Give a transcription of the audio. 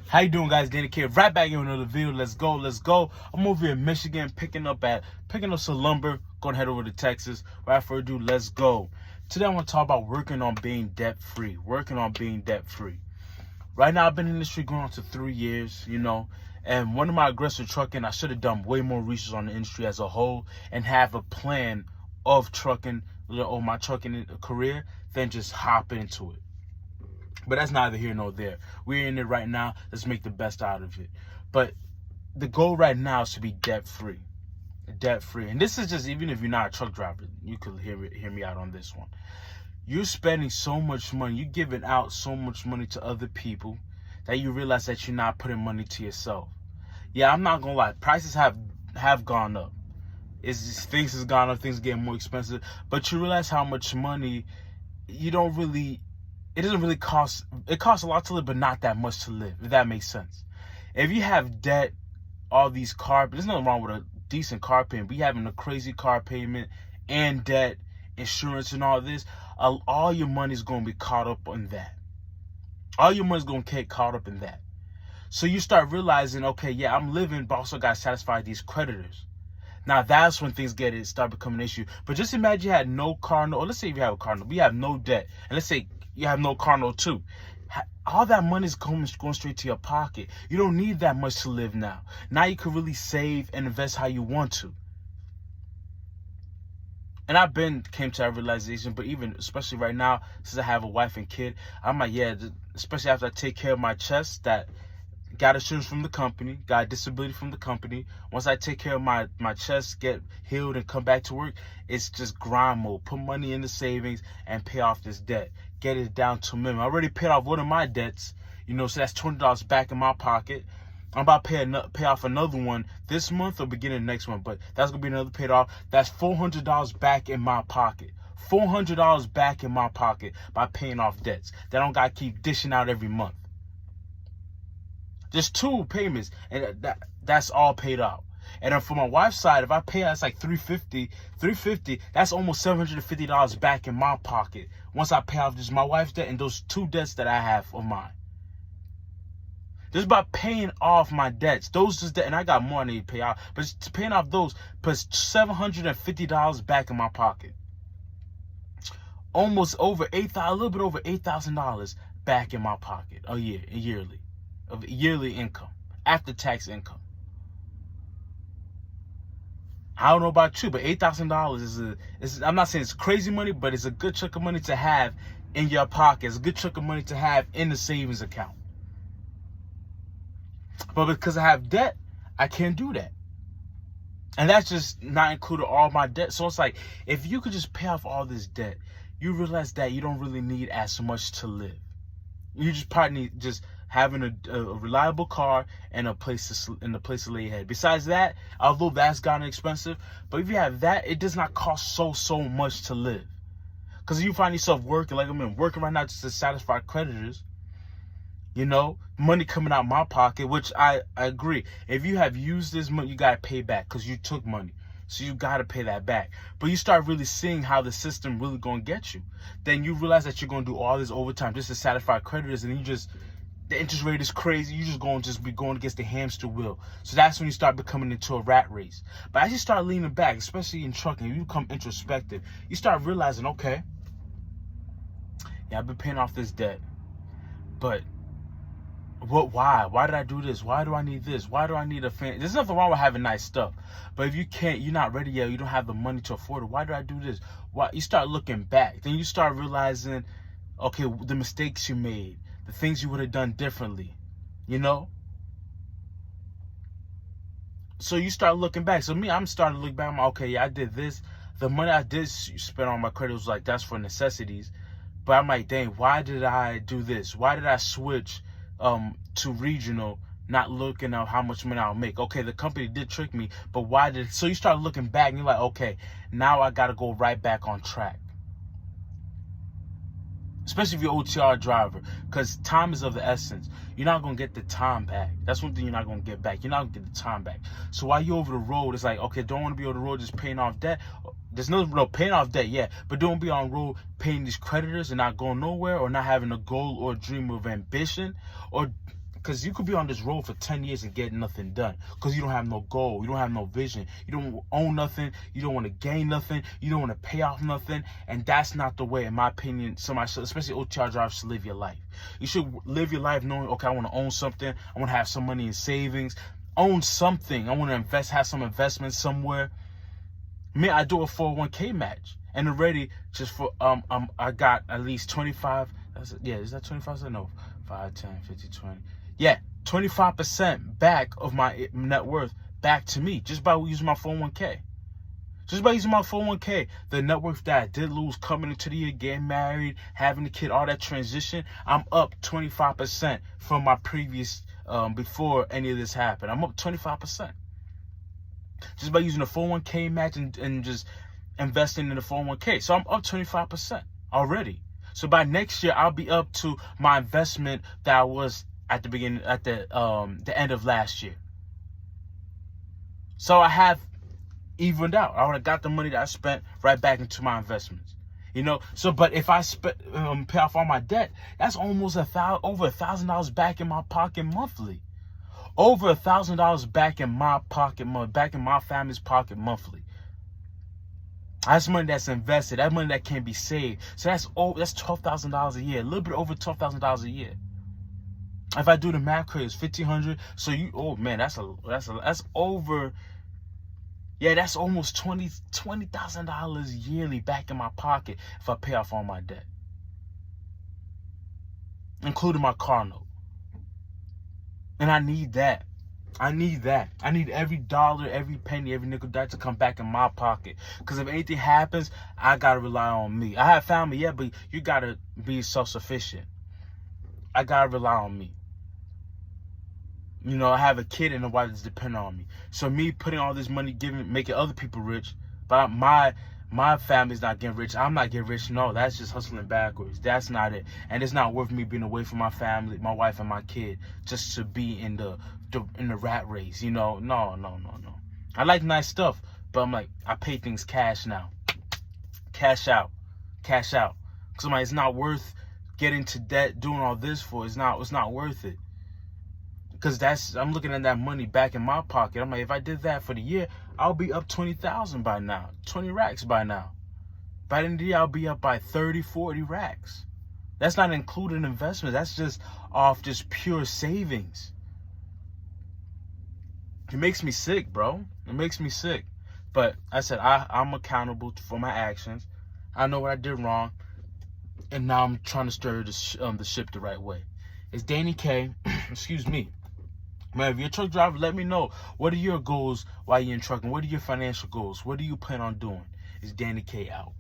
How you doing, guys? Danny Kid, right back in another video. Let's go. I'm over here in Michigan, picking up some lumber. Gonna head over to Texas. Right further ado, let's go. Today I want to talk about working on being debt free. Right now, I've been in the industry going on to 3 years, and one of my aggressive trucking, I should have done way more research on the industry as a whole and have a plan of trucking or my trucking career than just hop into it. But that's neither here nor there. We're in it right now. Let's make the best out of it. But the goal right now is to be debt free. And this is just, even if you're not a truck driver, you could hear me out on this one. You're spending so much money. You're giving out so much money to other people that you realize that you're not putting money to yourself. Yeah, I'm not going to lie. Prices have gone up. Things has gone up. Things are getting more expensive. But you realize how much money it doesn't really cost. It costs a lot to live, but not that much to live, if that makes sense. If you have debt, all these there's nothing wrong with a decent car payment, but you having a crazy car payment and debt, insurance and all this, all your money's going to be caught up in that. All your money's going to get caught up in that. So you start realizing, okay, yeah, I'm living, but also got to satisfy these creditors. Now that's when things start becoming an issue. But just imagine you had no car note, or let's say if you have a car note, but you have no debt, and let's say you have no car note too. All that money is going straight to your pocket. You don't need that much to live now. Now you can really save and invest how you want to. And I've came to that realization, but especially right now, since I have a wife and kid, I'm like, yeah, especially after I take care of my chest, that got insurance from the company, got disability from the company. Once I take care of my chest, get healed and come back to work, it's just grind mode. Put money in the savings and pay off this debt. Get it down to a minimum. I already paid off one of my debts, so that's $20 back in my pocket. I'm about to pay off another one this month or beginning of next month, but that's going to be another paid off. That's $400 back in my pocket. $400 back in my pocket by paying off debts that I don't got to keep dishing out every month. Just 2 payments, and that's all paid out. And then for my wife's side, if I pay her, that's like $350. That's almost $750 back in my pocket once I pay off just my wife's debt and those 2 debts that I have of mine. Just by paying off my debts, and I got more I need to pay out, but just paying off those puts $750 back in my pocket. Almost over a little bit over $8,000 back in my pocket yearly income, after tax income. I don't know about you, but $8,000 is I'm not saying it's crazy money, but it's a good chunk of money to have in your pocket. It's a good chunk of money to have in the savings account. But because I have debt, I can't do that. And that's just not including all my debt. So it's like, if you could just pay off all this debt, you realize that you don't really need as much to live. You just probably need just having a reliable car and a place to lay your head. Besides that, although that's gotten expensive, but if you have that, it does not cost so much to live. Because you find yourself working, like I'm working right now just to satisfy creditors, money coming out my pocket, which I agree. If you have used this money, you got to pay back because you took money. So you got to pay that back. But you start really seeing how the system really going to get you. Then you realize that you're going to do all this overtime just to satisfy creditors, and the interest rate is crazy. You just be going against the hamster wheel. So that's when you start becoming into a rat race. But as you start leaning back, especially in trucking, you become introspective. You start realizing, okay, yeah, I've been paying off this debt, but why? Why did I do this? Why do I need this? Why do I need a fan? There's nothing wrong with having nice stuff. But if you're not ready yet, you don't have the money to afford it. Why do I do this? Why? You start looking back. Then you start realizing, okay, the mistakes you made, the things you would have done differently, So you start looking back. So I'm starting to look back. I'm like, okay, yeah, I did this. The money I did spend on my credit was like, that's for necessities. But I'm like, dang, why did I do this? Why did I switch to regional, not looking at how much money I'll make? Okay, the company did trick me, but so you start looking back and you're like, okay, now I got to go right back on track. Especially if you're an OTR driver, because time is of the essence. You're not going to get the time back. That's one thing you're not going to get back. You're not going to get the time back. So while you're over the road, it's like, okay, don't want to be on the road just paying off debt. There's no paying off debt, yeah, but don't be on the road paying these creditors and not going nowhere, or not having a goal or a dream of ambition, or Because you could be on this road for 10 years and get nothing done. Because you don't have no goal. You don't have no vision. You don't own nothing. You don't want to gain nothing. You don't want to pay off nothing. And that's not the way, in my opinion, somebody should, especially OTR drivers, should live your life. You should live your life knowing, okay, I want to own something. I want to have some money in savings. Own something. I want to invest, have some investment somewhere. Me, I do a 401k match. And already, just for, I got at least 25, is that 25%? No, 5, 10, 50, 20. Yeah, 25% back of my net worth back to me just by using my 401k. Just by using my 401k, the net worth that I did lose coming into the year, getting married, having a kid, all that transition, I'm up 25% from my previous, before any of this happened. I'm up 25%. Just by using the 401k match and just investing in the 401k. So I'm up 25% already. So by next year, I'll be up to my investment that I was at the beginning, at the end of last year. So I have evened out. I would have got the money that I spent right back into my investments. You know, so but if I pay off all my debt, that's almost over $1,000 back in my pocket monthly. Over $1,000 back in my pocket, back in my family's pocket monthly. That's money that's invested. That's money that can be saved. So that's $12,000 a year. A little bit over $12,000 a year. If I do the math correct, it's $1,500. So that's over. Yeah, that's almost $20,000 yearly back in my pocket if I pay off all my debt, including my car note. And I need that. I need that. I need every dollar, every penny, every nickel dime to come back in my pocket. Because if anything happens, I got to rely on me. I have family, yeah, but you got to be self-sufficient. I got to rely on me. You know, I have a kid and a wife that's dependent on me. So me putting all this money, making other people rich, but my family's not getting rich. I'm not getting rich. No, that's just hustling backwards. That's not it. And it's not worth me being away from my family, my wife and my kid, just to be in the rat race. You know, no. I like nice stuff, but I'm like, I pay things cash now. Cash out. Because it's not worth getting to debt, doing all this for. It's not worth it. Because I'm looking at that money back in my pocket. I'm like, if I did that for the year, I'll be up 20,000 by now, 20 racks by now. By the end of the year, I'll be up by 30, 40 racks. That's not including investments. That's just off just pure savings. It makes me sick, bro. It makes me sick. But I said, I'm accountable for my actions. I know what I did wrong. And now I'm trying to steer the ship the right way. It's Danny K. Excuse me. Man, if you're a truck driver, let me know. What are your goals while you're in trucking? What are your financial goals? What do you plan on doing? It's Danny K out.